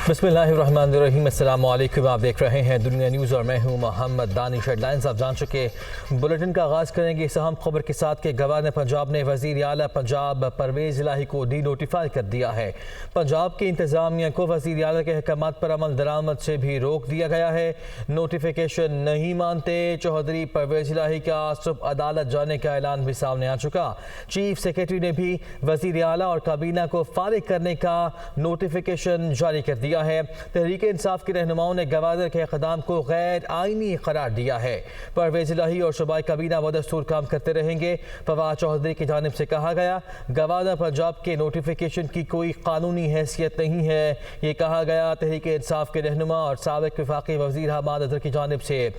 بسم اللہ الرحمن الرحیم، السلام علیکم، آپ دیکھ رہے ہیں دنیا نیوز اور میں ہوں محمد دانش۔ ہیڈ لائنز آپ جان چکے، بلیٹن کا آغاز کریں گے اس اہم خبر کے ساتھ کہ گورنر پنجاب نے وزیر اعلیٰ پنجاب پرویز الہی کو ڈی نوٹیفائی کر دیا ہے۔ پنجاب کی انتظامیہ کو وزیر اعلیٰ کے احکامات پر عمل درآمد سے بھی روک دیا گیا ہے۔ نوٹیفیکیشن نہیں مانتے چوہدری پرویز الہی کا صبح عدالت جانے کا اعلان بھی سامنے آ چکا۔ چیف سیکرٹری نے بھی وزیر اعلیٰ اور کابینہ کو فارغ کرنے کا نوٹیفیکیشن جاری کر دیا ہے۔ تحریک انصاف کے رہنماؤں نے گورنر کے اقدام کو غیر آئینی قرار دیا ہے۔ پرویز الہی اور شعبۂ کابینہ بدستور کام کرتے رہیں گے۔ فواد چوہدری کی جانب سے کہا گیا، گورنر پنجاب کے نوٹیفیکیشن کی کوئی قانونی حیثیت نہیں ہے۔ یہ کہا گیا تحریک انصاف کے رہنما اور سابق وفاقی وزیر حماد اظہر کی جانب سے۔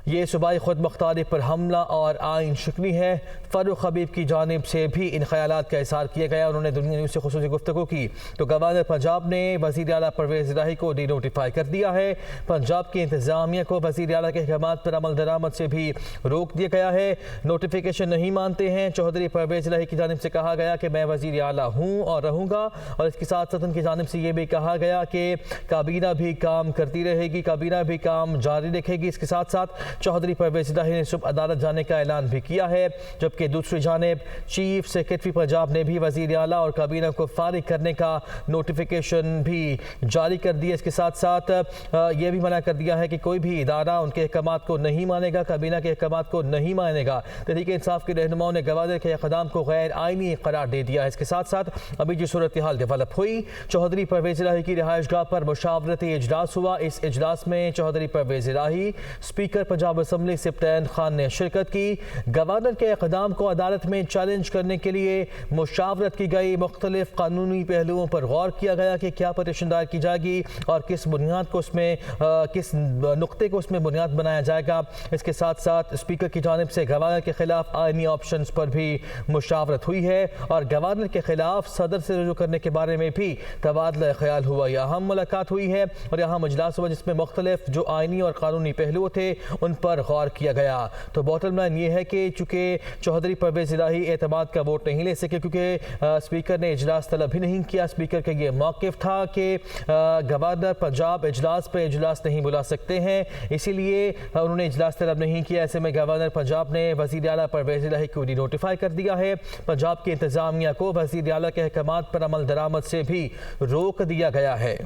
یہ صوبائی خود مختاری پر حملہ اور آئین شکنی ہے۔ فاروق حبیب کی جانب سے بھی ان خیالات کا اظہار کیا گیا۔ انہوں نے دنیا نیوز سے خصوصی گفتگو کی تو گورنر پنجاب نے وزیر اعلیٰ پرویز الہی کو ڈی نوٹیفائی کر دیا ہے۔ پنجاب کی انتظامیہ کو وزیر اعلیٰ کے احکامات پر عمل درآمد سے بھی روک دیا گیا ہے۔ نوٹیفیکیشن نہیں مانتے ہیں چوہدری پرویز الہی کی جانب سے کہا گیا کہ میں وزیر اعلیٰ ہوں اور رہوں گا، اور اس کے ساتھ ساتھ ان کی جانب سے یہ بھی کہا گیا کہ کابینہ بھی کام کرتی رہے گی، کابینہ بھی کام جاری رکھے گی۔ اس کے ساتھ ساتھ چوہدری پرویز الہی نے صبح عدالت جانے کا اعلان بھی کیا ہے، جبکہ دوسری جانب چیف سیکرٹری پنجاب نے بھی وزیر اعلیٰ اور کابینہ کو فارغ کرنے کا نوٹیفیکیشن بھی جاری کر دیا۔ اس کے ساتھ ساتھ یہ بھی منع کر دیا ہے کہ کوئی بھی ادارہ ان کے احکامات کو نہیں مانے گا، کابینہ کے احکامات کو نہیں مانے گا۔ تحریک انصاف کے رہنماؤں نے گورنر کے اقدام کو غیر آئینی قرار دے دیا ہے۔ اس کے ساتھ ساتھ ابھی جو صورتحال ڈیولپ ہوئی، چوہدری پرویز الہی کی رہائش گاہ پر مشاورتی اجلاس ہوا۔ اس اجلاس میں چوہدری پرویز الہی، اسپیکر پنجاب اسمبلی سپتین خان نے شرکت کی۔ گورنر کے اقدام کو عدالت میں چیلنج کرنے کے لیے مشاورت کی گئی۔ مختلف قانونی پہلوؤں پر غور کیا گیا کہ کیا پٹیشن دائر کی جائے گی اور کس نقطے کو اس میں بنیاد بنایا جائے گا۔ اس کے ساتھ ساتھ اسپیکر کی جانب سے گورنر کے خلاف آئینی آپشنز پر بھی مشاورت ہوئی ہے اور گورنر کے خلاف صدر سے رجوع کرنے کے بارے میں بھی تبادلہ خیال ہوا۔ یہ اہم ملاقات ہوئی ہے اور یہاں اجلاس ہوا جس میں مختلف جو آئینی اور قانونی پہلو تھے ان پر غور کیا گیا۔ تو باٹم لائن یہ ہے کہ چونکہ چوہدری پرویز الہی اعتماد کا ووٹ نہیں لے سکے کیونکہ اسپیکر نے اجلاس طلب ہی نہیں کیا۔ اسپیکر کا یہ موقف تھا کہ گورنر پنجاب اجلاس پہ اجلاس نہیں بلا سکتے ہیں، اسی لیے انہوں نے اجلاس طلب نہیں کیا۔ ایسے میں گورنر پنجاب نے وزیر اعلیٰ پرویز الہی کو ڈی نوٹیفائی کر دیا ہے۔ پنجاب کی انتظامیہ کو وزیر اعلیٰ کے احکامات پر عمل درآمد سے بھی روک دیا گیا ہے۔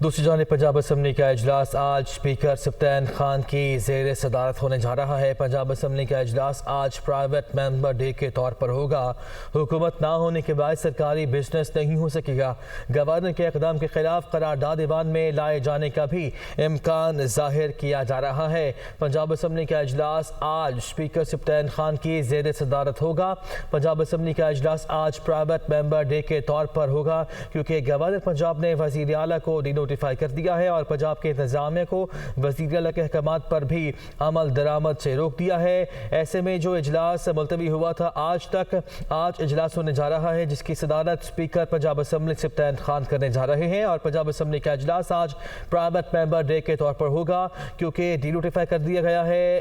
دوسری جانب پنجاب اسمبلی کا اجلاس آج اسپیکر سپتین خان کی زیر صدارت ہونے جا رہا ہے۔ پنجاب اسمبلی کا اجلاس آج پرائیویٹ ممبر ڈے کے طور پر ہوگا۔ حکومت نہ ہونے کے باعث سرکاری بزنس نہیں ہو سکے گا۔ گورنر کے اقدام کے خلاف قرارداد ایوان میں لائے جانے کا بھی امکان ظاہر کیا جا رہا ہے۔ پنجاب اسمبلی کا اجلاس آج اسپیکر سپتین خان کی زیر صدارت ہوگا۔ پنجاب اسمبلی کا اجلاس آج پرائیویٹ ممبر ڈے کے طور پر ہوگا کیونکہ گورنر پنجاب نے وزیر اعلیٰ کو نوٹیفائی کر دیا ہے اور پنجاب کے انتظامیہ کو وزیر اعلیٰ کے احکامات پر بھی عمل درآمد سے روک دیا ہے۔ ایسے میں جو اجلاس ملتوی ہوا تھا آج اجلاس ہونے جا رہا ہے جس کی صدارت اسپیکر پنجاب اسمبلی سپتین خان کرنے جا رہے ہیں، اور پنجاب اسمبلی کا اجلاس آج پرائیویٹ ممبر ڈے کے طور پر ہوگا کیونکہ ڈی نوٹیفائی کر دیا گیا ہے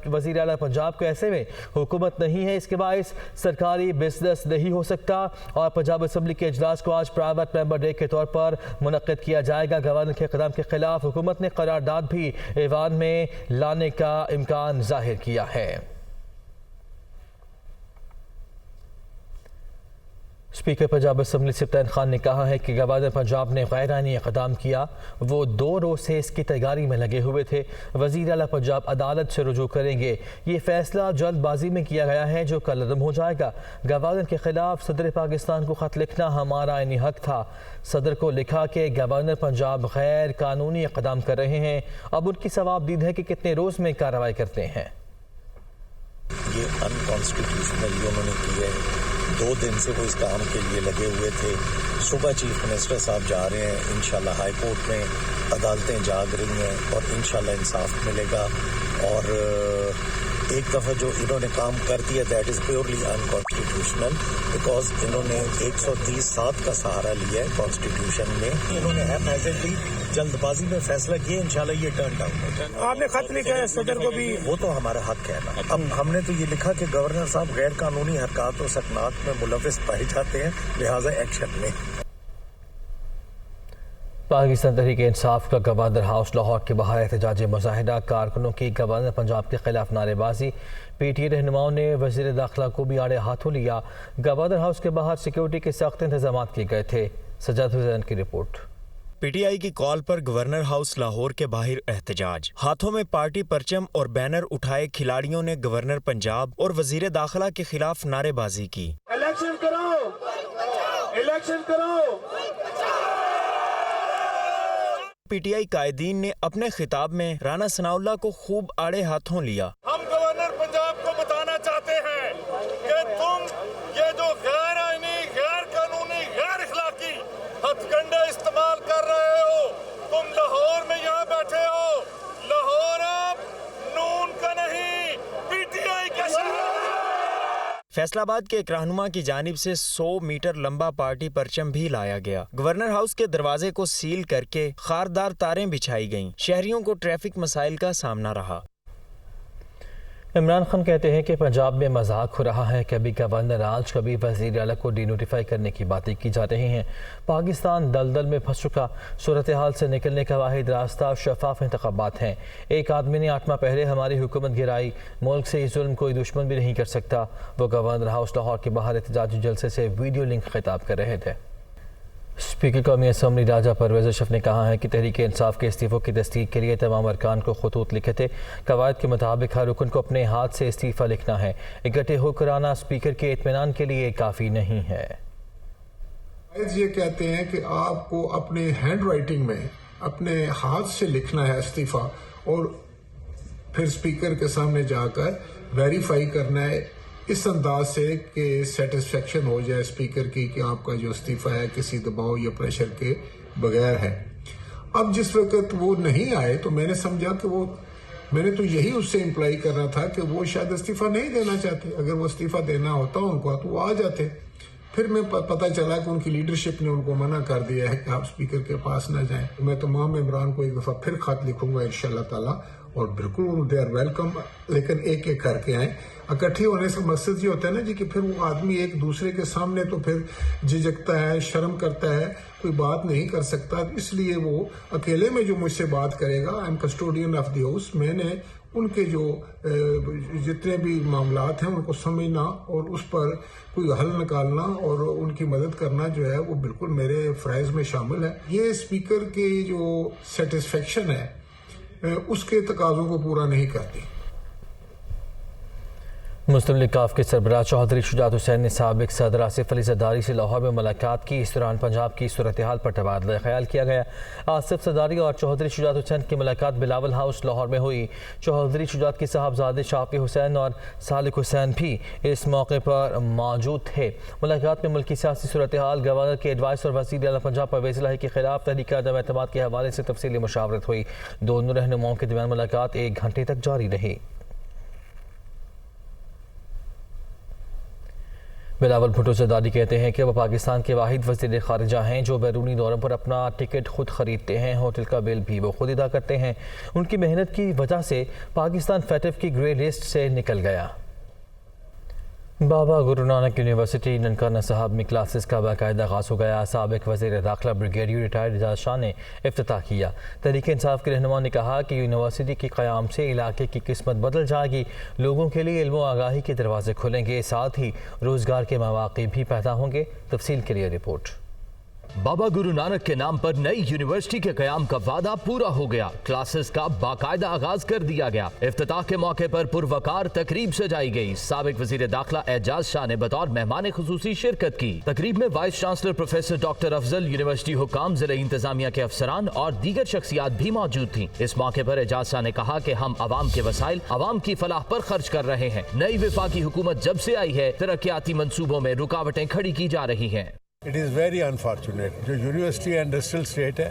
وزیر اعلیٰ پنجاب کو۔ ایسے میں حکومت نہیں ہے، اس کے باعث سرکاری بزنس نہیں ہو سکتا اور پنجاب اسمبلی کے اجلاس کو آج پرائیویٹ ممبر ڈے کے طور پر منعقد کیا جائے گا۔ گورنر کے اقدام کے خلاف حکومت نے قرارداد بھی ایوان میں لانے کا امکان ظاہر کیا ہے۔ اسپیکر پنجاب اسمبلی سپتین خان نے کہا ہے کہ گورنر پنجاب نے غیر آئینی اقدام کیا، وہ 2 روز سے اس کی تیاری میں لگے ہوئے تھے۔ وزیر اعلیٰ پنجاب عدالت سے رجوع کریں گے۔ یہ فیصلہ جلد بازی میں کیا گیا ہے جو کل عدم ہو جائے گا۔ گورنر کے خلاف صدر پاکستان کو خط لکھنا ہمارا آئینی حق تھا۔ صدر کو لکھا کہ گورنر پنجاب غیر قانونی اقدام کر رہے ہیں، اب ان کی ثواب دید ہے کہ کتنے روز میں کارروائی کرتے ہیں۔ یہ ان کانسٹیٹیوشنل انہوں نے کی ہے، 2 دن سے وہ اس کام کے لیے لگے ہوئے تھے۔ صبح چیف منسٹر صاحب جا رہے ہیں، انشاءاللہ ہائی کورٹ میں عدالتیں جاگ رہی ہیں اور انشاءاللہ انصاف ملے گا، اور ایک دفعہ جو انہوں نے کام کر دیا that is purely unconstitutional because انہوں نے 130(7) کا سہارا لیا ہے کانسٹیٹیوشن میں. انہوں نے ہیپیزنٹلی جلد بازی میں فیصلہ کیا. انشاءاللہ یہ ٹرن ڈاؤن ہوگا. آپ نے خط لکھا ہے صدر کو بھی, وہ تو ہمارا حق ہے نا. اب ہم نے تو یہ لکھا کہ گورنر صاحب غیر قانونی حرکات و سکنات میں ملوث پائے جاتے ہیں, لہٰذا ایکشن میں. پاکستان تحریک انصاف کا گورنر ہاؤس لاہور کے باہر احتجاجی مظاہرہ, کارکنوں کی گورنر پنجاب کے خلاف نعرے بازی. پی ٹی اے رہنماؤں نے وزیر داخلہ کو بھی آڑے ہاتھوں لیا. گورنر ہاؤس کے باہر سیکیورٹی کے سخت انتظامات کیے گئے تھے. سجاد حسین کی رپورٹ. پی ٹی آئی کی کال پر گورنر ہاؤس لاہور کے باہر احتجاج. ہاتھوں میں پارٹی پرچم اور بینر اٹھائے کھلاڑیوں نے گورنر پنجاب اور وزیر داخلہ کے خلاف نعرے بازی کی. الیکشن کرو, الیکشن کرو. پی ٹی آئی قائدین نے اپنے خطاب میں رانا ثناء اللہ کو خوب آڑے ہاتھوں لیا. ہم گورنر پنجاب کو بتانا چاہتے ہیں کہ تم یہ جو غیر آئینی, غیر قانونی, غیر اخلاقی ہتھ کنڈے استعمال کر رہے ہو, تم لاہور میں یہاں بیٹھے ہو. لاہور اب نون کا نہیں, پی ٹی آئی کا شہر. فیصل آباد کے ایک رہنما کی جانب سے 100 میٹر لمبا پارٹی پرچم بھی لایا گیا. گورنر ہاؤس کے دروازے کو سیل کر کے خاردار تاریں بچھائی گئیں. شہریوں کو ٹریفک مسائل کا سامنا رہا. عمران خان کہتے ہیں کہ پنجاب میں مذاق ہو رہا ہے. کبھی گورنر آج, کبھی وزیر اعلیٰ کو ڈی نوٹیفائی کرنے کی باتیں کی جا رہی ہیں. پاکستان دلدل میں پھنس چکا. صورتحال سے نکلنے کا واحد راستہ شفاف انتخابات ہیں. ایک آدمی نے 8 ماہ پہلے ہماری حکومت گرائی. ملک سے یہ ظلم کوئی دشمن بھی نہیں کر سکتا. وہ گورنر ہاؤس لاہور کے باہر احتجاجی جلسے سے ویڈیو لنک خطاب کر رہے تھے. اسپیکر قومی اسمبلی راجہ پرویز اشرف نے کہا ہے کہ تحریک انصاف کے استعفوں کی تصدیق کے لیے تمام ارکان کو خطوط لکھے تھے. قواعد کے مطابق ہر رکن کو اپنے ہاتھ سے استعفیٰ لکھنا ہے. اکٹھے ہو کر آنا اسپیکر کے اطمینان کے لیے کافی نہیں ہے. یہ کہتے ہیں کہ آپ کو اپنے ہینڈ رائٹنگ میں اپنے ہاتھ سے لکھنا ہے استعفیٰ, اور پھر اسپیکر کے سامنے جا کر ویریفائی کرنا ہے اس انداز سے کہ سیٹسفیکشن ہو جائے اسپیکر کی کہ آپ کا جو استعفیٰ ہے کسی دباؤ یا پریشر کے بغیر ہے. اب جس وقت وہ نہیں آئے تو میں نے سمجھا کہ میں نے تو یہی اس سے امپلائی کرنا تھا کہ وہ شاید استعفیٰ نہیں دینا چاہتے. اگر وہ استعفیٰ دینا ہوتا ان کو تو وہ آ جاتے. پھر میں پتہ چلا کہ ان کی لیڈرشپ نے ان کو منع کر دیا ہے کہ آپ اسپیکر کے پاس نہ جائیں. میں تمام ممبران کو ایک دفعہ پھر خط لکھوں گا انشاءاللہ تعالیٰ, اور بالکل دے آر ویلکم, لیکن ایک ایک کر کے آئیں. اکٹھے ہونے سے مقصد یہ ہوتا ہے نا جی کہ پھر وہ آدمی ایک دوسرے کے سامنے تو پھر جھجکتا ہے, شرم کرتا ہے, کوئی بات نہیں کر سکتا. اس لیے وہ اکیلے میں جو مجھ سے بات کرے گا, I am custodian of the house, میں نے ان کے جو جتنے بھی معاملات ہیں ان کو سمجھنا اور اس پر کوئی حل نکالنا اور ان کی مدد کرنا جو ہے وہ بالکل میرے فرائض میں شامل ہے. یہ اسپیکر کی جو سیٹسفیکشن ہے اس کے تقاضوں کو پورا نہیں کرتی. مسلم لیگ کاف کے سربراہ چوہدری شجاعت حسین نے سابق صدر آصف علی زرداری سے لاہور میں ملاقات کی. اس دوران پنجاب کی صورتحال پر تبادلہ خیال کیا گیا. آصف زرداری اور چوہدری شجاعت حسین کی ملاقات بلاول ہاؤس لاہور میں ہوئی. چوہدری شجاعت کے صاحبزادے شافی حسین اور سالک حسین بھی اس موقع پر موجود تھے. ملاقات میں ملکی سیاسی صورتحال, گورنر کے ایڈوائس اور وزیر اعلیٰ پنجاب پرویز الہی کے خلاف تحریک عدم اعتماد کے حوالے سے تفصیلی مشاورت ہوئی. دونوں رہنماؤں کے درمیان ملاقات 1 گھنٹے تک جاری رہی. بلاول بھٹو زرداری کہتے ہیں کہ وہ پاکستان کے واحد وزیر خارجہ ہیں جو بیرونی دوروں پر اپنا ٹکٹ خود خریدتے ہیں. ہوٹل کا بل بھی وہ خود ادا کرتے ہیں. ان کی محنت کی وجہ سے پاکستان فیٹف کی گرے لسٹ سے نکل گیا. بابا گرو نانک یونیورسٹی ننکانہ صاحب میں کلاسز کا باقاعدہ آغاز ہو گیا. سابق وزیر داخلہ بریگیڈیئر ریٹائرڈ اعجاز شاہ نے افتتاح کیا. تحریک انصاف کے رہنما نے کہا کہ یونیورسٹی کے قیام سے علاقے کی قسمت بدل جائے گی. لوگوں کے لیے علم و آگاہی کے دروازے کھلیں گے, ساتھ ہی روزگار کے مواقع بھی پیدا ہوں گے. تفصیل کے لیے رپورٹ. بابا گرو نانک کے نام پر نئی یونیورسٹی کے قیام کا وعدہ پورا ہو گیا. کلاسز کا باقاعدہ آغاز کر دیا گیا. افتتاح کے موقع پر پروقار تقریب سجائی گئی. سابق وزیر داخلہ اعجاز شاہ نے بطور مہمان خصوصی شرکت کی. تقریب میں وائس چانسلر پروفیسر ڈاکٹر افضل, یونیورسٹی حکام, ضلعی انتظامیہ کے افسران اور دیگر شخصیات بھی موجود تھیں. اس موقع پر اعجاز شاہ نے کہا کہ ہم عوام کے وسائل عوام کی فلاح پر خرچ کر رہے ہیں. نئی وفاقی حکومت جب سے آئی ہے ترقیاتی منصوبوں میں رکاوٹیں کھڑی کی جا رہی ہیں. اٹ از ویری انفارچونیٹ جو یونیورسٹی انڈسٹریل اسٹیٹ ہے,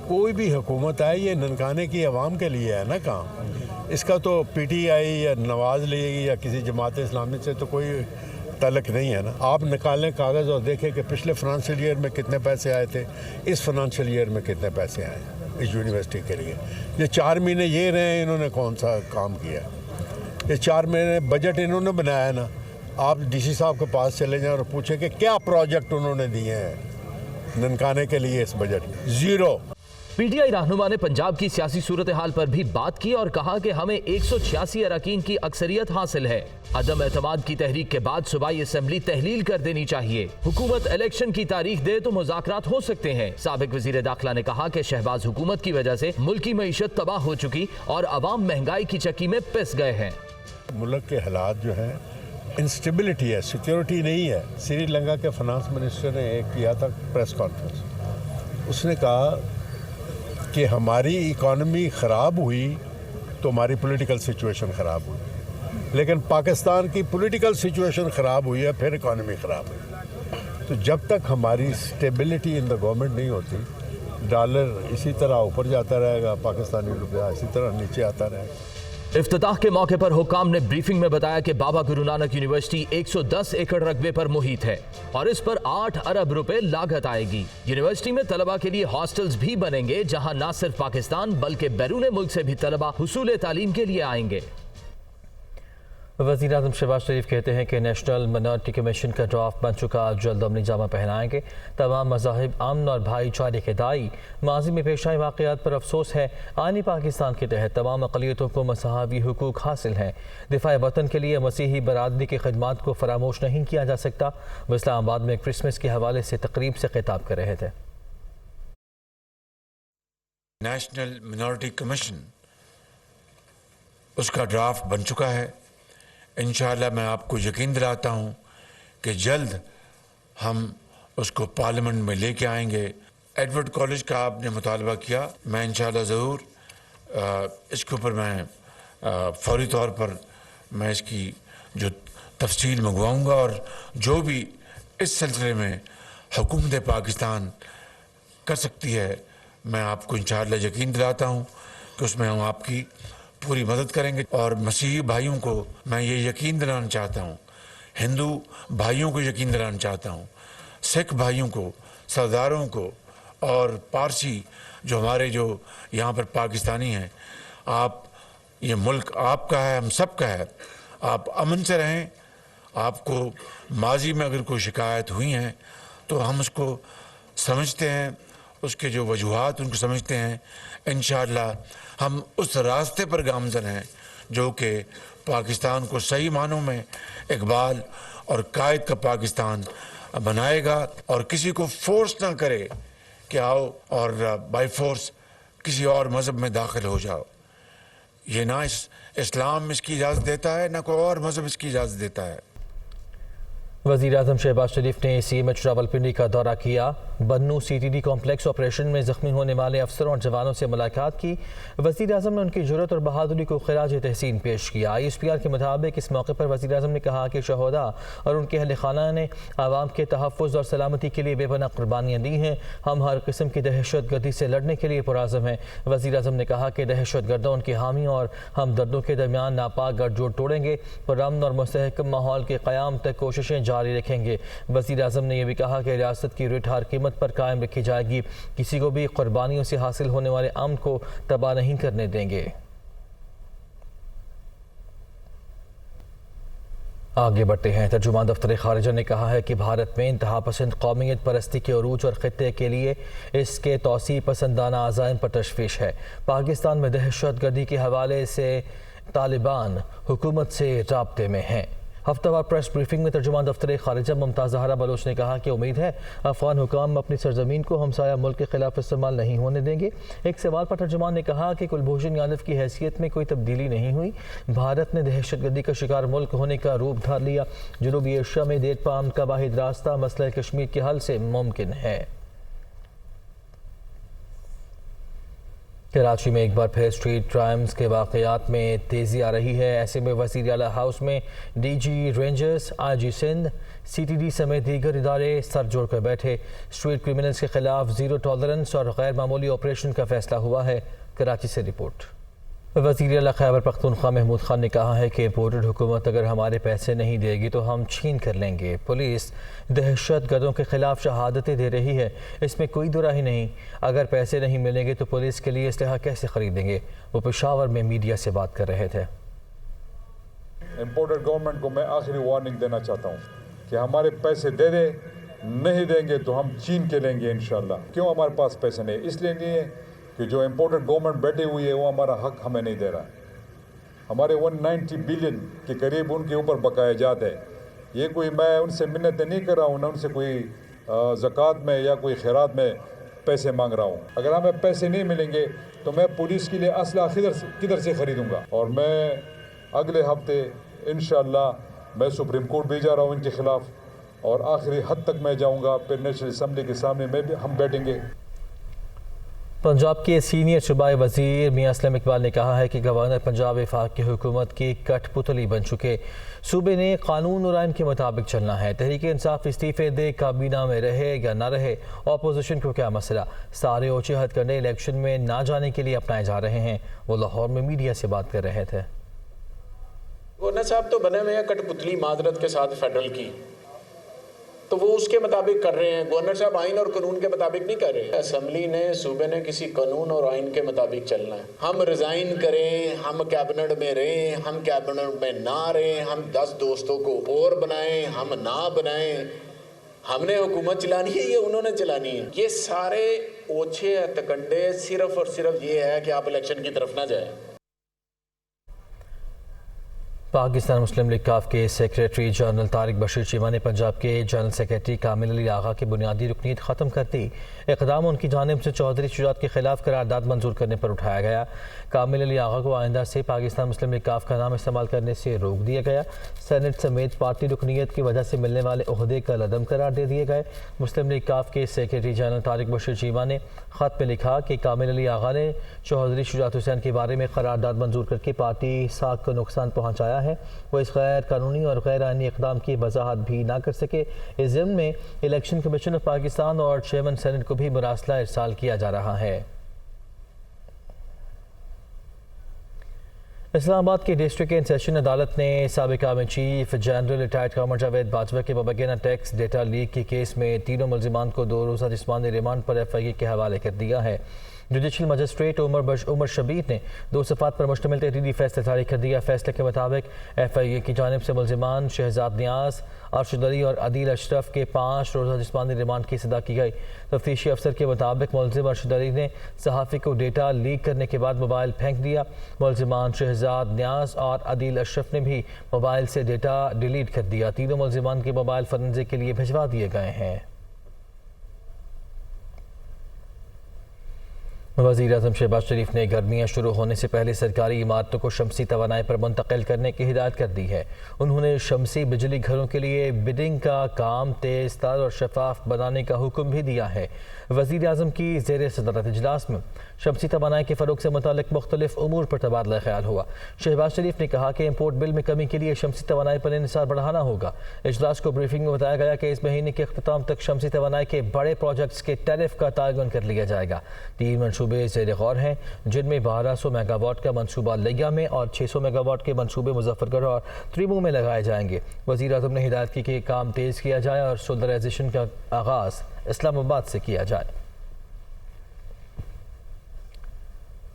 کوئی بھی حکومت آئے یہ ننکانے کی عوام کے لیے ہے نا کام. اس کا تو پی ٹی آئی یا نواز لیگ یا کسی جماعت اسلامی سے تو کوئی تعلق نہیں ہے نا. آپ نکالیں کاغذ اور دیکھیں کہ پچھلے فنانشل ایئر میں کتنے پیسے آئے تھے, اس فنانشل ایئر میں کتنے پیسے آئے اس یونیورسٹی کے لیے. یہ 4 مہینے یہ رہے ہیں, انہوں نے کون سا کام کیا؟ یہ 4 مہینے بجٹ انہوں نے بنایا نا. آپ ڈی سی صاحب کے پاس چلے جائیں اور پوچھیں کہ کیا پروجیکٹ انہوں نے دیے ہیں ننکانے کے لیے اس بجٹ میں. 0. پی ٹی آئی رہنما نے پنجاب کی سیاسی صورتحال پر بھی بات کی اور کہا کہ ہمیں 186 اراکین کی اکثریت حاصل ہے. عدم اعتماد کی تحریک کے بعد صوبائی اسمبلی تحلیل کر دینی چاہیے. حکومت الیکشن کی تاریخ دے تو مذاکرات ہو سکتے ہیں. سابق وزیر داخلہ نے کہا کہ شہباز حکومت کی وجہ سے ملکی معیشت تباہ ہو چکی اور عوام مہنگائی کی چکی میں پس گئے ہیں. ملک کے حالات جو ہیں انسٹیبلٹی ہے, سیکیورٹی نہیں ہے. سری لنکا کے فنانس منسٹر نے ایک کیا تھا پریس کانفرنس, اس نے کہا کہ ہماری اکانومی خراب ہوئی تو ہماری پولیٹیکل سچویشن خراب ہوئی, لیکن پاکستان کی پولیٹیکل سچویشن خراب ہوئی ہے, پھر اکانومی خراب ہوئی. تو جب تک ہماری سٹیبلٹی ان دا گورنمنٹ نہیں ہوتی, ڈالر اسی طرح اوپر جاتا رہے گا, پاکستانی روپیہ اسی طرح نیچے آتا رہے گا. افتتاح کے موقع پر حکام نے بریفنگ میں بتایا کہ بابا گرو نانک یونیورسٹی 110 ایکڑ رقبے پر محیط ہے اور اس پر 8 ارب روپے لاگت آئے گی. یونیورسٹی میں طلبہ کے لیے ہاسٹلز بھی بنیں گے جہاں نہ صرف پاکستان بلکہ بیرون ملک سے بھی طلبہ حصول تعلیم کے لیے آئیں گے. وزیر اعظم شہباز شریف کہتے ہیں کہ نیشنل منارٹی کمیشن کا ڈرافٹ بن چکا, جلد عملی جامہ پہنائیں گے. تمام مذاہب امن اور بھائی چارے کے داعی. ماضی میں پیش آئے واقعات پر افسوس ہے. آئین پاکستان کے تحت تمام اقلیتوں کو مساوی حقوق حاصل ہیں. دفاع وطن کے لیے مسیحی برادری کی خدمات کو فراموش نہیں کیا جا سکتا. وہ اسلام آباد میں کرسمس کے حوالے سے تقریب سے خطاب کر رہے تھے. نیشنل منارٹی کمیشن اس کا ڈرافٹ بن چکا ہے. انشاءاللہ میں آپ کو یقین دلاتا ہوں کہ جلد ہم اس کو پارلیمنٹ میں لے کے آئیں گے. ایڈورڈ کالج کا آپ نے مطالبہ کیا, میں انشاءاللہ ضرور اس کے اوپر میں فوری طور پر میں اس کی جو تفصیل منگواؤں گا, اور جو بھی اس سلسلے میں حکومت پاکستان کر سکتی ہے میں آپ کو انشاءاللہ یقین دلاتا ہوں کہ اس میں ہم آپ کی پوری مدد کریں گے. اور مسیحی بھائیوں کو میں یہ یقین دلانا چاہتا ہوں, ہندو بھائیوں کو یقین دلانا چاہتا ہوں, سکھ بھائیوں کو, سرداروں کو اور پارسی جو ہمارے جو یہاں پر پاکستانی ہیں, آپ یہ ملک آپ کا ہے, ہم سب کا ہے. آپ امن سے رہیں. آپ کو ماضی میں اگر کوئی شکایت ہوئی ہیں تو ہم اس کو سمجھتے ہیں, اس کے جو وجوہات ان کو سمجھتے ہیں. انشاءاللہ ہم اس راستے پر گامزن ہیں جو کہ پاکستان کو صحیح معنوں میں اقبال اور قائد کا پاکستان بنائے گا, اور کسی کو فورس نہ کرے کہ آؤ اور بائی فورس کسی اور مذہب میں داخل ہو جاؤ. یہ نہ اسلام اس کی اجازت دیتا ہے, نہ کوئی اور مذہب اس کی اجازت دیتا ہے. وزیر اعظم شہباز شریف نے سی ایم ایچ راولپنڈی کا دورہ کیا. Bannu C T D complex operation میں زخمی ہونے والے افسروں اور جوانوں سے ملاقات کی. وزیر اعظم نے ان کی جرأت اور بہادری کو خراج تحسین پیش کیا. آئی ایس پی آر کے مطابق اس موقع پر وزیر اعظم نے کہا کہ شہداء اور ان کے اہل خانہ نے عوام کے تحفظ اور سلامتی کے لیے بے پناہ قربانیاں دی ہیں. ہم ہر قسم کی دہشت گردی سے لڑنے کے لیے پرعزم ہیں. وزیر اعظم نے کہا کہ دہشت گردوں ان کے حامی اور ہم دردوں کے درمیان ناپاک گٹھ جوڑ توڑیں گے, پر امن اور مستحکم ماحول کے قیام تک کوششیں جاری رکھیں گے. وزیر اعظم نے یہ بھی کہا کہ ریاست کی رٹ ہر قیمت پر قائم رکھی جائے گی. کسی کو بھی قربانیوں سے حاصل ہونے والے امن کو تباہ نہیں کرنے دیں گے. آگے بڑھتے ہیں. ترجمان دفتر خارجہ نے کہا ہے کہ بھارت میں انتہا پسند قومیت پرستی کے عروج اور خطے کے لیے اس کے توسیع پسندانہ عزائم پر تشویش ہے. پاکستان میں دہشت گردی کے حوالے سے طالبان حکومت سے رابطے میں ہیں. ہفتہ وار پریس بریفنگ میں ترجمان دفتر خارجہ ممتاز زہرا بلوچ نے کہا کہ امید ہے افغان حکام اپنی سرزمین کو ہمسایہ ملک کے خلاف استعمال نہیں ہونے دیں گے. ایک سوال پر ترجمان نے کہا کہ کلبھوشن یادو کی حیثیت میں کوئی تبدیلی نہیں ہوئی. بھارت نے دہشت گردی کا شکار ملک ہونے کا روپ دھار لیا. جنوبی ایشیا میں دیر پا امن کا واحد راستہ مسئلہ کشمیر کے حل سے ممکن ہے. کراچی میں ایک بار پھر اسٹریٹ کرائمز کے واقعات میں تیزی آ رہی ہے. ایسے میں وزیر اعلیٰ ہاؤس میں ڈی جی رینجرز, آئی جی سندھ, سی ٹی ڈی سمیت دیگر ادارے سر جوڑ کر بیٹھے. اسٹریٹ کرمنلز کے خلاف زیرو ٹالرنس اور غیر معمولی آپریشن کا فیصلہ ہوا ہے. کراچی سے رپورٹ. وزیر اعلیٰ خیبر پختونخوا محمود خان نے کہا ہے کہ امپورٹڈ حکومت اگر ہمارے پیسے نہیں دے گی تو ہم چھین کر لیں گے۔ پولیس دہشت گردوں کے خلاف شہادتیں دے رہی ہے، اس میں کوئی دو راہ نہیں۔ اگر پیسے نہیں ملیں گے تو پولیس کے لیے اسلحہ کیسے خریدیں گے؟ وہ پشاور میں میڈیا سے بات کر رہے تھے۔ امپورٹڈ گورنمنٹ کو میں آخری وارننگ دینا چاہتا ہوں کہ ہمارے پیسے دے دے، نہیں دیں گے تو ہم چھین کے لیں گے انشاءاللہ۔ کیوں ہمارے پاس پیسے نہیں؟ اس لیے نہیں ہے کہ جو امپورٹڈ گورنمنٹ بیٹھی ہوئی ہے وہ ہمارا حق ہمیں نہیں دے رہا ہے۔ ہمارے 190 بلین کے قریب ان کے اوپر بقایا جات ہے۔ یہ کوئی میں ان سے منتیں نہیں کر رہا ہوں، نہ ان سے کوئی زکوٰۃ میں یا کوئی خیرات میں پیسے مانگ رہا ہوں۔ اگر ہمیں پیسے نہیں ملیں گے تو میں پولیس کے لیے اسلحہ کدھر سے خریدوں گا؟ اور میں اگلے ہفتے انشاءاللہ میں سپریم کورٹ بھی جا رہا ہوں ان کے خلاف، اور آخری حد تک میں جاؤں گا، پھر نیشنل اسمبلی کے سامنے ہم بیٹھیں گے۔ پنجاب کے سینئر صوبائی وزیر میاں اسلم اقبال نے کہا ہے کہ گورنر پنجاب وفاق کی حکومت کی کٹ پتلی بن چکے۔ صوبے نے قانون اور آئین کے مطابق چلنا ہے۔ تحریک انصاف استعفے دے کابینہ میں رہے یا نہ رہے، اپوزیشن کو کیا مسئلہ؟ سارے اوچے ہتھ کنڈے الیکشن میں نہ جانے کے لیے اپنائے جا رہے ہیں۔ وہ لاہور میں میڈیا سے بات کر رہے تھے۔ گورنر صاحب تو بنے ہوئے ہیں کٹ پتلی معذرت کے ساتھ فیڈرل کی، تو وہ اس کے مطابق کر رہے ہیں۔ گورنر صاحب آئین اور قانون کے مطابق نہیں کر رہے۔ اسمبلی نے، صوبے نے کسی قانون اور آئین کے مطابق چلنا ہے۔ ہم ریزائن کریں، ہم کیبنٹ میں رہیں، ہم کیبنٹ میں نہ رہیں، ہم 10 دوستوں کو اور بنائیں، ہم نہ بنائیں، ہم نے حکومت چلانی ہے یا انہوں نے چلانی ہے؟ یہ سارے اوچھے ہتھکنڈے صرف اور صرف یہ ہے کہ آپ الیکشن کی طرف نہ جائیں۔ پاکستان مسلم لیگ کاف کے سیکریٹری جنرل طارق بشیر چیمہ نے پنجاب کے جنرل سیکریٹری کامل علی آغا کی بنیادی رکنیت ختم کر دی۔ اقدام ان کی جانب سے چودھری شجاعت کے خلاف قرارداد منظور کرنے پر اٹھایا گیا۔ کامل علی آغا کو آئندہ سے پاکستان مسلم لیگ کاف کا نام استعمال کرنے سے روک دیا گیا۔ سینٹ سمیت پارٹی رکنیت کی وجہ سے ملنے والے عہدے کا عدم قرار دے دیے گئے۔ مسلم لیگ کاف کے سیکریٹری جنرل طارق بشیر چیمہ نے خط میں لکھا کہ کامل علی آغا نے چودھری شجاعت حسین کے بارے میں قرارداد منظور کر کے پارٹی ساکھ کو نقصان پہنچایا ہے۔ وہ اس غیر قانونی اور غیر آئینی اقدام کی وضاحت بھی نہ کر سکے۔ اس ضمن میں الیکشن کمیشن آف پاکستان اور چیئرمین سینٹ کو بھی مراسلہ ارسال کیا جا رہا ہے۔ اسلام آباد کی ڈسٹرکٹ اینڈ سیشن عدالت نے سابق army chief general retired Qamar Javed Bajwa کے مبینہ ٹیکس ڈیٹا لیک کے کیس میں تینوں ملزمان کو 2 روزہ جسمانی ریمانڈ پر FIA کے حوالے کر دیا ہے۔ جوڈیشل مجسٹریٹ عمر شبیر نے 2 صفحات پر مشتمل تحریری فیصلہ جاری کر دیا۔ فیصلے کے مطابق FIA کی جانب سے ملزمان شہزاد نیاز، ارشد علی اور عدیل اشرف کے 5 روزہ جسمانی ریمانڈ کی صدا کی گئی۔ تفتیشی افسر کے مطابق ملزم ارشد علی نے صحافی کو ڈیٹا لیک کرنے کے بعد موبائل پھینک دیا۔ ملزمان شہزاد نیاز اور عدیل اشرف نے بھی موبائل سے ڈیٹا ڈیلیٹ کر دیا۔ تینوں ملزمان کے موبائل فورنزک کے لیے بھجوا دیے گئے ہیں۔ وزیر اعظم شہباز شریف نے گرمیاں شروع ہونے سے پہلے سرکاری عمارتوں کو شمسی توانائی پر منتقل کرنے کی ہدایت کر دی ہے۔ انہوں نے شمسی بجلی گھروں کے لیے بڈنگ کا کام تیز تر اور شفاف بنانے کا حکم بھی دیا ہے۔ وزیر اعظم کی زیر صدارت اجلاس میں شمسی توانائی کے فروغ سے متعلق مختلف امور پر تبادلہ خیال ہوا۔ شہباز شریف نے کہا کہ امپورٹ بل میں کمی کے لیے شمسی توانائی پر انحصار بڑھانا ہوگا۔ اجلاس کو بریفنگ میں بتایا گیا کہ اس مہینے کے اختتام تک شمسی توانائی کے بڑے پروجیکٹس کے ٹیرف کا تعین کر لیا جائے گا۔ 3 منصوبے زیر غور ہیں، جن میں 1200 میگا واٹ کا منصوبہ لیا میں اور 600 میگا واٹ کے منصوبے مظفر گڑھ اور تریمو میں لگائے جائیں گے۔ وزیر اعظم نے ہدایت کی کہ کام تیز کیا جائے اور سولرائزیشن کا آغاز اسلام آباد سے کیا جائے۔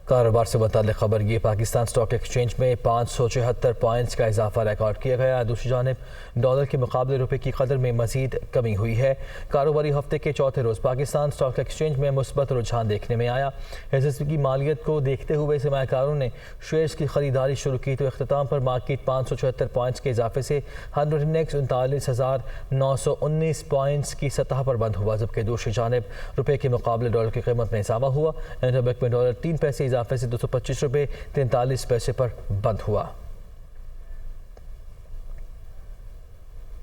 کاروبار سے متعلق خبر یہ، پاکستان سٹاک ایکسچینج میں 574 پوائنٹس کا اضافہ ریکارڈ کیا گیا۔ دوسری جانب ڈالر کے مقابلے روپے کی قدر میں مزید کمی ہوئی ہے۔ کاروباری ہفتے کے چوتھے روز پاکستان سٹاک ایکسچینج میں مثبت رجحان دیکھنے میں آیا۔ ایس کی مالیت کو دیکھتے ہوئے سرمایہ کاروں نے شیئرز کی خریداری شروع کی تو اختتام پر مارکیٹ 574 پوائنٹس کے اضافے سے 100 انڈیکس 39,919 پوائنٹس کی سطح پر بند ہوا، جبکہ دوسری جانب روپے کے مقابلے ڈالر کی قیمت میں اضافہ ہوا۔ انٹربینک میں ڈالر 3 پیسے اضافے سے 225 روپے 43 پیسے پر بند ہوا۔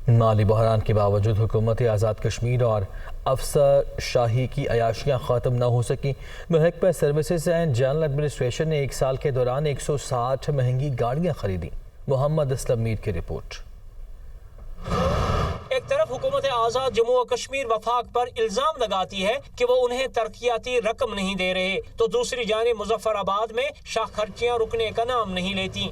مالی بحران کے باوجود حکومت آزاد کشمیر اور افسر شاہی کی عیاشیاں ختم نہ ہو سکیں۔ محکمہ سروسز اینڈ جنرل ایڈمنسٹریشن نے 1 سال کے دوران 160 مہنگی گاڑیاں خریدیں۔ محمد اسلم میر کی رپورٹ۔ ایک طرف حکومت آزاد جموں و کشمیر وفاق پر الزام لگاتی ہے کہ وہ انہیں ترقیاتی رقم نہیں دے رہے، تو دوسری جانب مظفر آباد میں شاہ خرچیاں رکنے کا نام نہیں لیتی۔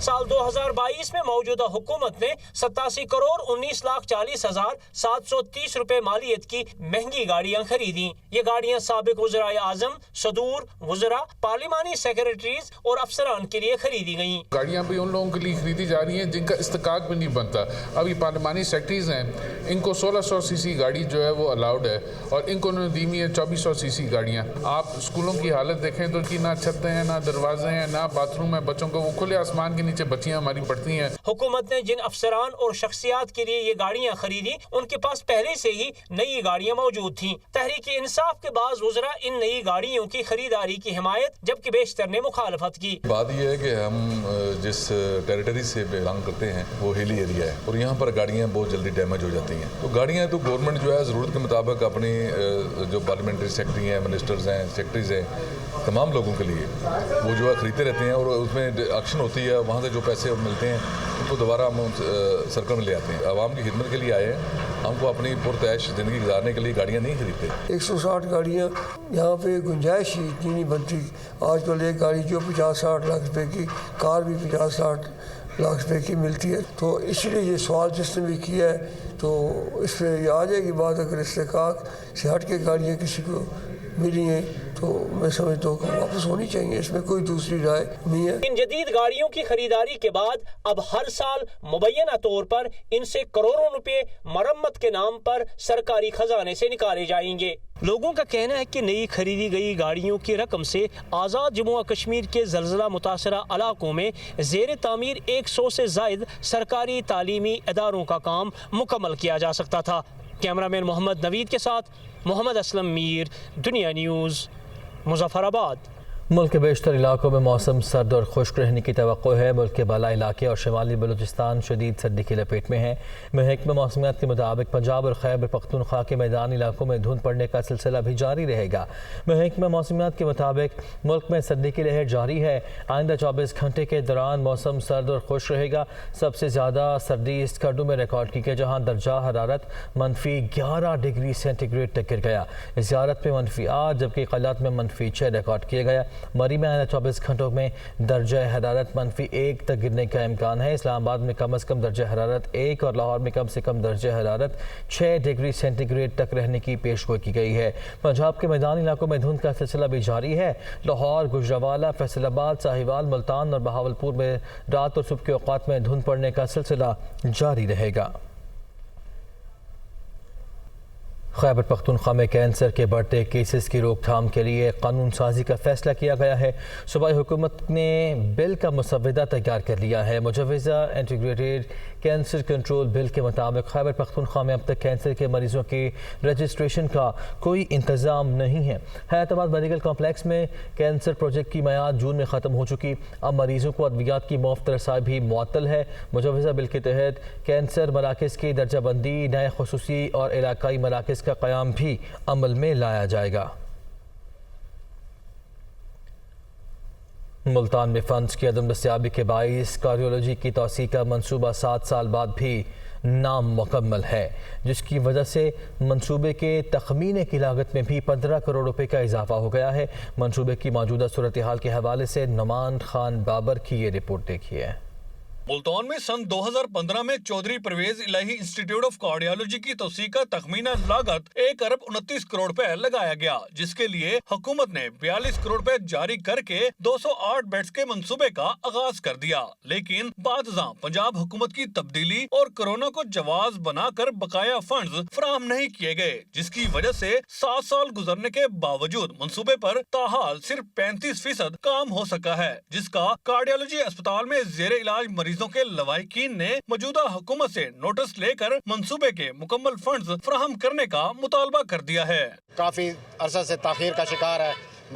سال 2022 میں موجودہ حکومت نے 87 کروڑ 19,40,730 روپے مالیت کی مہنگی گاڑیاں خریدیں۔ یہ گاڑیاں سابق وزرائے اعظم، صدور، وزراء، پارلیمانی سیکریٹریز اور افسران کے لیے خریدی گئیں۔ گاڑیاں بھی ان لوگوں کے لیے خریدی جا رہی ہیں جن کا استحقاق بھی نہیں بنتا۔ ابھی پارلیمانی سیکریٹریز ہیں، ان کو 1600 سی سی گاڑی جو ہے وہ الاؤڈ ہے، اور ان کو انہوں نے دی ہوئی ہے 2400 سی سی گاڑیاں۔ آپ اسکولوں کی حالت دیکھیں تو نہ چھتیں ہیں، نہ دروازے ہیں، نہ باتھ روم ہیں، بچوں کو وہ کھلے آسمان کے نیچے بچیاں ہماری پڑھتی ہیں۔ حکومت نے جن افسران اور شخصیات کے لیے یہ گاڑیاں خریدی، ان کے پاس پہلے سے ہی نئی گاڑیاں موجود تھیں۔ تحریک انصاف کے بعض وزراء ان نئی گاڑیوں کی خریداری کی حمایت، جبکہ بیشتر نے مخالفت کی۔ بات یہ ہے کہ ہم جس ٹیریٹری سے بلانگ کرتے ہیں وہ ہیلی ایریا ہے، اور یہاں پر گاڑیاں بہت جلدی ڈیمیج ہو جاتی ہیں، تو گاڑیاں تو گورنمنٹ جو ہے ضرورت کے مطابق اپنی جو پارلیمنٹری سیکرٹری ہیں، منسٹرز ہیں، سیکرٹریز ہیں، تمام لوگوں کے لیے وہ جو ہے خریدتے رہتے ہیں، اور اس میں ایکشن ہوتی ہے، وہاں سے جو پیسے ملتے ہیں ان کو دوبارہ ہم سرکل میں لے آتے ہیں۔ عوام کی خدمت کے لیے آئے ہیں، ہم کو اپنی پرتعیش زندگی گزارنے کے لیے گاڑیاں نہیں خریدتے۔ 160 گاڑیاں یہاں پہ گنجائش ہی اتنی نہیں بنتی۔ آج کل ایک گاڑی جو 50-60 لاکھ روپے کی، کار بھی 50-60 لاکھ روپے کی ملتی ہے، تو اس لیے یہ سوال جس نے بھی کیا ہے تو اس پہ یہ آ جائے گی بات، اگر استحقاق سے ہٹ کے گاڑیاں کسی کو ملی ہیں تو میں سمجھتا ہوں کہ واپس ہونی چاہیے، اس میں کوئی دوسری رائے نہیں ہے۔ ان جدید گاڑیوں کی خریداری کے بعد اب ہر سال مبینہ طور پر ان سے کروڑوں روپے مرمت کے نام پر سرکاری خزانے سے نکالے جائیں گے۔ لوگوں کا کہنا ہے کہ نئی خریدی گئی گاڑیوں کی رقم سے آزاد جموں و کشمیر کے زلزلہ متاثرہ علاقوں میں زیر تعمیر 100 سے زائد سرکاری تعلیمی اداروں کا کام مکمل کیا جا سکتا تھا۔ کیمرہ مین محمد نوید کے ساتھ محمد اسلم میر، دنیا نیوز، مظفر آباد۔ ملک کے بیشتر علاقوں میں موسم سرد اور خشک رہنے کی توقع ہے۔ ملک کے بالا علاقے اور شمالی بلوچستان شدید سردی کی لپیٹ میں ہیں۔ محکمہ موسمیات کے مطابق پنجاب اور خیبر پختونخوا کے میدانی علاقوں میں دھند پڑنے کا سلسلہ بھی جاری رہے گا۔ محکمہ موسمیات کے مطابق ملک میں سردی کی لہر جاری ہے۔ آئندہ 24 گھنٹے کے دوران موسم سرد اور خشک رہے گا۔ سب سے زیادہ سردی اسکرڈو میں ریکارڈ کی گئی، جہاں درجہ حرارت -11 ڈگری سینٹی گریڈ تک گر گیا۔ زیارت میں -8 جبکہ قلات میں -6 ریکارڈ کیا گیا۔ مری میں آئندہ 24 گھنٹوں میں درجہ حرارت -1 تک گرنے کا امکان ہے۔ اسلام آباد میں کم از کم درجہ حرارت 1 اور لاہور میں کم سے کم درجہ حرارت 6 ڈگری سینٹی گریڈ تک رہنے کی پیشگوئی کی گئی ہے۔ پنجاب کے میدانی علاقوں میں دھند کا سلسلہ بھی جاری ہے۔ لاہور، گجرانوالہ، فیصل آباد، ساہیوال، ملتان اور بہاولپور میں رات اور صبح کے اوقات میں دھند پڑنے کا سلسلہ جاری رہے گا۔ خیبر پختونخوا میں کینسر کے بڑھتے کیسز کی روک تھام کے لیے قانون سازی کا فیصلہ کیا گیا ہے۔ صوبائی حکومت نے بل کا مسودہ تیار کر لیا ہے۔ مجوزہ انٹیگریٹڈ کینسر کنٹرول بل کے مطابق خیبر پختونخوا میں اب تک کینسر کے مریضوں کی رجسٹریشن کا کوئی انتظام نہیں ہے۔ حیات آباد میڈیکل کمپلیکس میں کینسر پروجیکٹ کی میعاد جون میں ختم ہو چکی، اب مریضوں کو ادویات کی مفت رسائی بھی معطل ہے۔ مجوزہ بل کے تحت کینسر مراکز کی درجہ بندی، نئے خصوصی اور علاقائی مراکز کا قیام بھی عمل میں لایا جائے گا۔ ملتان میں فنڈز کی عدم دستیابی کے باعث کارڈیولوجی کی توسیع کا منصوبہ 7 سال بعد بھی نام مکمل ہے، جس کی وجہ سے منصوبے کے تخمینے کی لاگت میں بھی 15 کروڑ روپے کا اضافہ ہو گیا ہے۔ منصوبے کی موجودہ صورتحال کے حوالے سے نعمان خان بابر کی یہ رپورٹ دیکھیے۔ ملتان میں سن 2015 میں چودھری پرویز الہی انسٹیٹیوٹ آف کارڈیالوجی کی توسیع کا تخمینہ لاگت 1 ارب 29 کروڑ روپے لگایا گیا، جس کے لیے حکومت نے 42 کروڑ روپے جاری کر کے 208 بیڈز کے منصوبے کا آغاز کر دیا، لیکن بعد ازاں پنجاب حکومت کی تبدیلی اور کورونا کو جواز بنا کر بقایا فنڈز فراہم نہیں کیے گئے، جس کی وجہ سے 7 سال گزرنے کے باوجود منصوبے پر تاحال صرف 35% کام ہو سکا ہے، جس کا کارڈیالوجی اسپتال میں زیر علاج مریضوں کے لواحقین نے موجودہ حکومت سے نوٹس لے کر منصوبے کے مکمل فنڈز فراہم کرنے کا مطالبہ کر دیا ہے۔ کافی عرصہ سے تاخیر کا شکار ہے